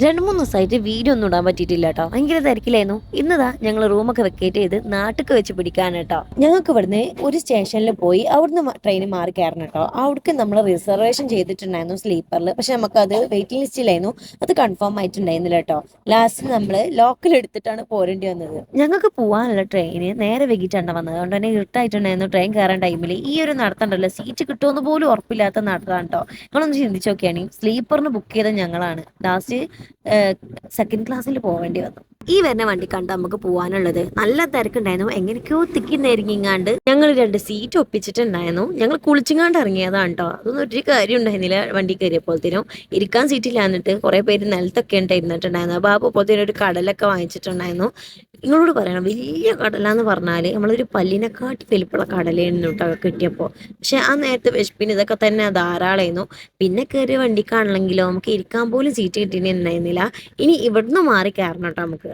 2-3 ദിവസമായിട്ട് വീഡിയോ ഒന്നും ഇടാൻ പറ്റിയിട്ടില്ല കേട്ടോ. ഭയങ്കര തിരക്കിലായിരുന്നു. ഇന്നതാ ഞങ്ങൾ റൂമൊക്കെ വെക്കേറ്റ് ചെയ്ത് നാട്ടിക്ക് വെച്ച് പിടിക്കാൻ കേട്ടോ. ഞങ്ങൾക്ക് ഇവിടുന്ന് ഒരു സ്റ്റേഷനിൽ പോയി അവിടുന്ന് ട്രെയിൻ മാറി കയറണം കേട്ടോ. അവിടേക്ക് നമ്മൾ റിസർവേഷൻ ചെയ്തിട്ടുണ്ടായിരുന്നു സ്ലീപ്പറിൽ. പക്ഷെ നമുക്ക് അത് വെയിറ്റിംഗ് ലിസ്റ്റിലായിരുന്നു. അത് കൺഫേം ആയിട്ടുണ്ടായിരുന്നില്ല കേട്ടോ. ലാസ്റ്റ് നമ്മൾ ലോക്കൽ എടുത്തിട്ടാണ് പോരേണ്ടി വന്നത്. ഞങ്ങൾക്ക് പോകാനുള്ള ട്രെയിന് നേരെ വൈകിട്ടാണ് വന്നത്. അതുകൊണ്ട് തന്നെ ഇരുട്ടായിട്ടുണ്ടായിരുന്നു ട്രെയിൻ കയറാൻ ടൈമിൽ. ഈ ഒരു നടത്തണ്ടല്ലോ, സീറ്റ് കിട്ടുമെന്ന് പോലും ഉറപ്പില്ലാത്ത നടത്താണ് കേട്ടോ. നിങ്ങളൊന്ന് ചിന്തിച്ച് നോക്കിയാണ്, സ്ലീപ്പറിന് ബുക്ക് ചെയ്ത ഞങ്ങളാണ് ലാസ്റ്റ് സെക്കൻഡ് ക്ലാസ്സിൽ പോവേണ്ടി വന്നു. ഈ വരുന്ന വണ്ടി കണ്ട് നമുക്ക് പോകാനുള്ളത്. നല്ല തിരക്കുണ്ടായിരുന്നു. എങ്ങനെയൊക്കെയോ തിക്കിന്നെരിങ്ങിങ്ങാണ്ട് ഞങ്ങൾ 2 സീറ്റ് ഒപ്പിച്ചിട്ടുണ്ടായിരുന്നു. ഞങ്ങൾ കുളിച്ചിങ്ങാണ്ട് ഇറങ്ങിയതാണ് കേട്ടോ. അതൊന്നും ഒരു കാര്യം ഉണ്ടായിരുന്നില്ല. വണ്ടി കയറിയപ്പോഴത്തേനും ഇരിക്കാൻ സീറ്റില്ലാന്നിട്ട് കുറെ പേര് നിലത്തൊക്കെ ഇരുന്നിട്ടുണ്ടായിരുന്നു. ബാബു അപ്പോഴത്തേനും ഒരു കടലൊക്കെ വാങ്ങിച്ചിട്ടുണ്ടായിരുന്നു. നിങ്ങളോട് പറയണം, വലിയ കടലാന്ന് പറഞ്ഞാൽ നമ്മളൊരു പല്ലിനെക്കാട്ടി വലിപ്പമുള്ള കടലായിരുന്നു കേട്ടോ കിട്ടിയപ്പോൾ. പക്ഷെ ആ നേരത്തെ വിശപ്പിന് ഇതൊക്കെ തന്നെ ധാരാളമായിരുന്നു. പിന്നെ കയറിയ വണ്ടിക്കാണെങ്കിലോ നമുക്ക് ഇരിക്കാൻ പോലും സീറ്റ് കിട്ടിയിട്ടുണ്ടായിരുന്നില്ല. ഇനി ഇവിടുന്ന് മാറി കയറണം കേട്ടോ നമുക്ക്.